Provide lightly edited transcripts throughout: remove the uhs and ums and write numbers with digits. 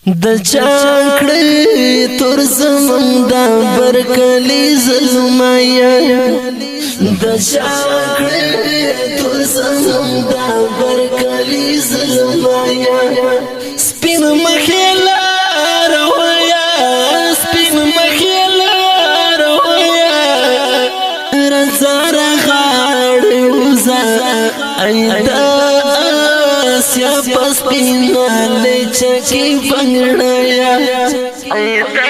د چاکړې تور زمون دا برکلی ظلمایا د چاکړې تور زمون دا برکلی ظلمایا سپین مخیلا رویا سپین مخیلا رویا رزار غاړ وزا ایدا سیا پس پینا لچکی بنگڑایا ایدا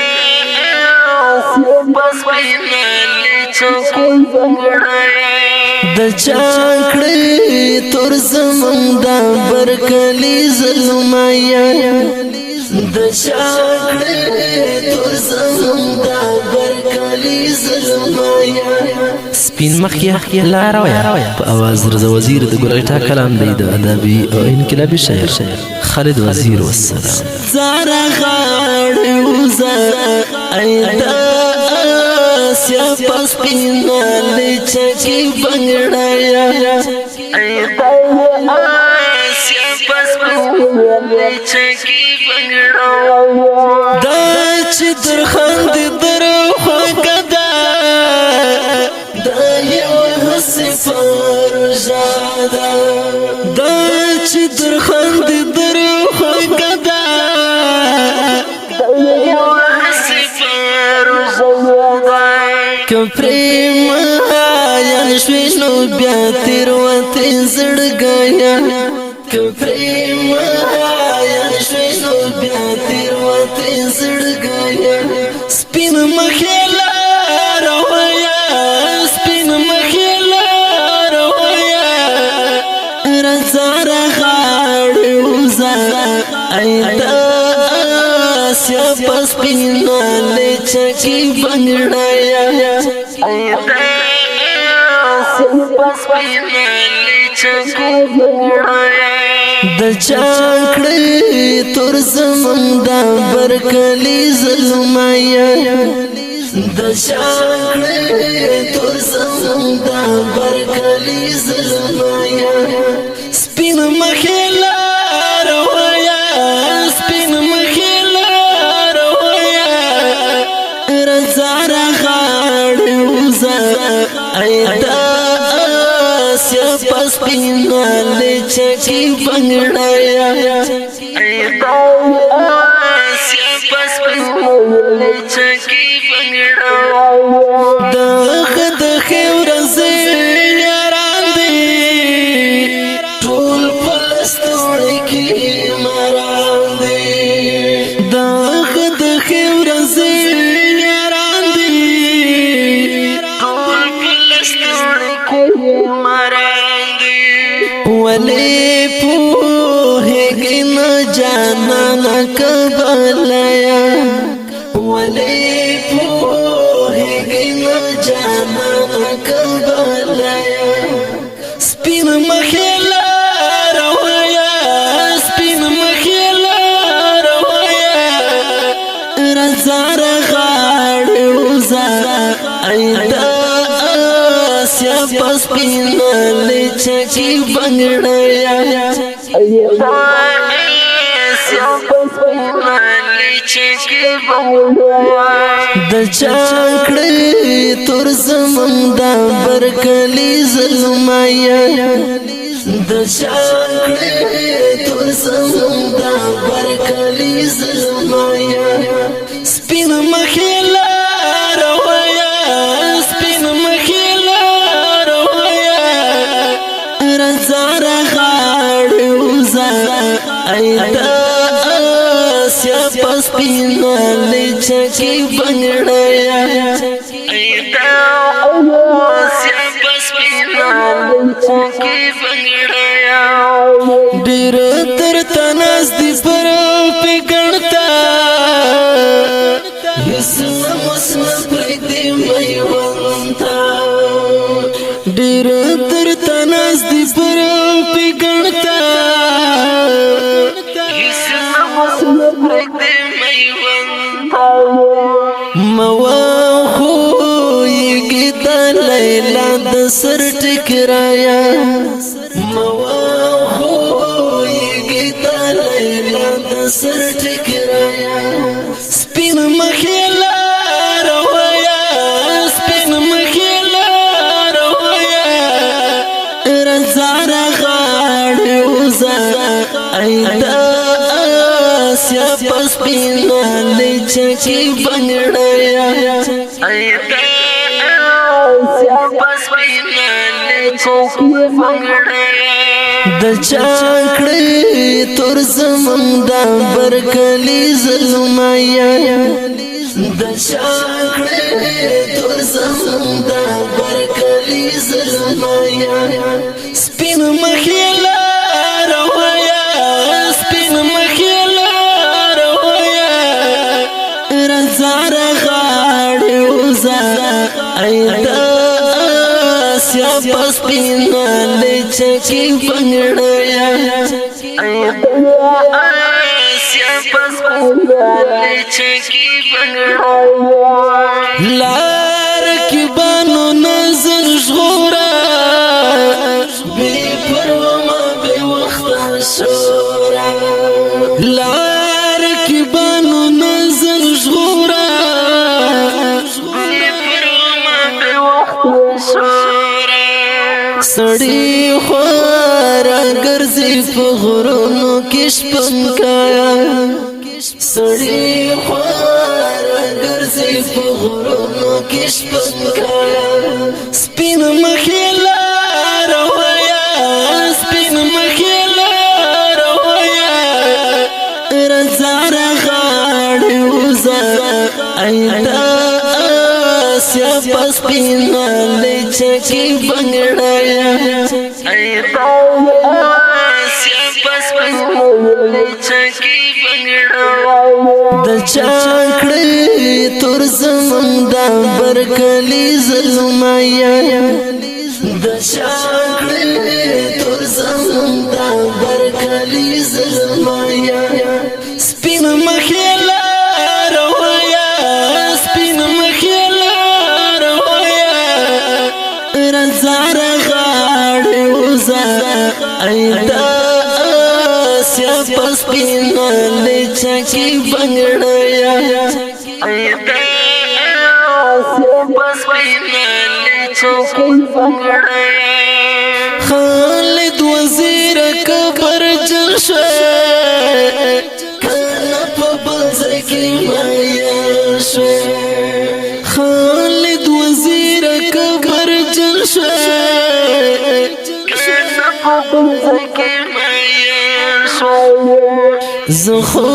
سیا پس پینا لچکی بنگڑایا د چاکړې تور زمون دا برکلی ظلمایا د چاکړې تور زمون دا برکلی ظلمایا سپین مخیا لارویا په اواز رضا وزیر د ګلغټا کلام دی د ادبي او انقلابي شاعر خالد وزیر والسلام زارا غاړ وزا ایدا سیا پس پینا لچکی بنگڑایا ایدا سیا پس پینا لچکی بنگڑایا دا چې درخند درو خوګدا دا یو حسفر جادا دا چې درخند درو خوګدا دا یو حسفر جادا کپریم آیا شوینو بیا تیروتی زړګایا کپریم آیا شوینو بیا تیروتی زړګایا سپین مخیلا رویا سپین مخیلا رویا رزار غاړ وزا ایدا سیا پس پینا لچکی بنگڑایا ایدا سیا پس پینا لچکی بنگڑایا د چاکړې تور زمون دا برکلی ظلمایا د چاکړې تور زمون دا برکلی ظلمایا سپین مخیلا رویا سپین مخیلا رویا رزار غاړ وزا ایدا سیا پس پینا لچکی بنگڑایا ایدا سیا پس پینا لچکی بنگڑایا دخ دخ ورزی یاران دی ټول پلستوڑی کی مران دی دخ دخ ورزی یاران دی ټول پلستوڑی کی مران دی ولی پوهیږي نه جانانا کبلایا ولی پوهیږي نه جانانا کبلایا سپین مخیلا رویا سپین مخیلا رویا رزار غاړ وزا ایدا سیا پس پینا لچکی بنگڑایا ایدا سیا پس پینا لچکی بنگڑایا د چاکړې تور زمون دا برکلی ظلمایا د چاکړې تور زمون دا برکلی ظلمایا سپین مخیلا رویا سپین مخیلا رویا رزار غاړ وزا ایدا سیا پس پینا لچکی بنگڑایا ایدا سیا پس پینا لچکی بنگڑایا ډیر تر تناس دی پر پګړتا یسنا مسنا پرې مې ونتا ډیر تر تناس دی پر پګړتا یسنا مسنا پرې مې ونتا موا خو یګی د لیلا د سر ټکرایا موا خو یګی د لیلا د سر ټکرایا بنگړایا سپین مخې لار ویا سپین مخې لار ویا رضا رغاړې وزه ایدا آسیا پس پینا لچکی بنگړایا ایدا آسیا پس پینا لچکی بنگړایا د چاکړې تور زمون دا برکلی ظلمایا د چاکړې تور زمون دا برکلی ظلمایا سپین مخې لار ویا سپین مخې لار ویا رضا رغاړې وزه ایدا آسیا پس پینا لچکی بنگړایا آسیا پس پینا لچکی بنگړایا لار کی بانو نظر ژغورا بی پروا ما بی وخت شورا لار کی بانو نظر ژغورا بی پروا ما بی وخت شورا سړی خورا ګرځي په غرونو کې شپن کایا سړی خورا ګرځي په غرونو کې شپن کایا سپین مخې لار ویا سپین مخې لار ویا رضا رغاړې وزه ایدا آسیا پس پینا لچکی بنگړایا ایدا آسیا پس پینا لچکی بنگړایا د چاکړې تور زمون دا برکلی ظلمایا د چاکړې تور زمون دا برکلی ظلمایا سپین مخې لار ویا سپین مخې لار ویا رضا رغاړې وزه ایدا آسیا پس پینا لچکی بنگړایا ایدا آسیا پس پینا لچکی بنگړایا خالد وزیر کبر جل شوی کنا په بازار کې مایا شوی خالد وزیر کبر جل شوی کنا په بازار کې مایا شوی زخو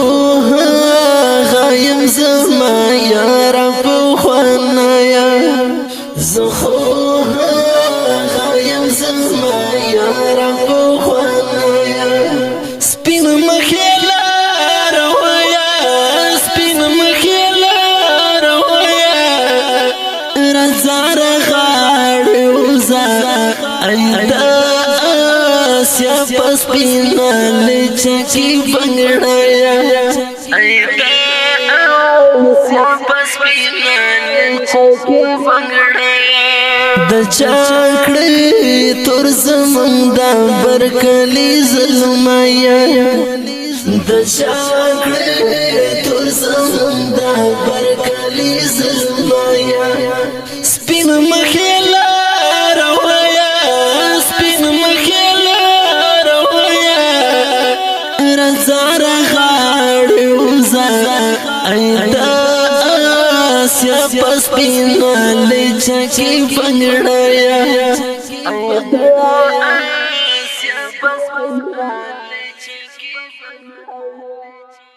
غایم زما یار په خوانایا زخو غایم زما یار په خوانایا سپین مخې لار ویا سپین مخې لار ویا رضا رغاړې وزه ایدا آسیا پس پینا لچکی بنگړایا ایدا آسیا پس پینا لچکی بنگړایا د چاکړې تور زمون دا برکلی ظلمایا د چاکړې تور زمون دا برکلی ظلمایا سپین مخې لار ویا سپین مخې لار ویا رضا رغاړې وزه ایدا آسیا پس پینا لچکی بنگړایا ایدا آسیا پس پینا لچکی بنگړایا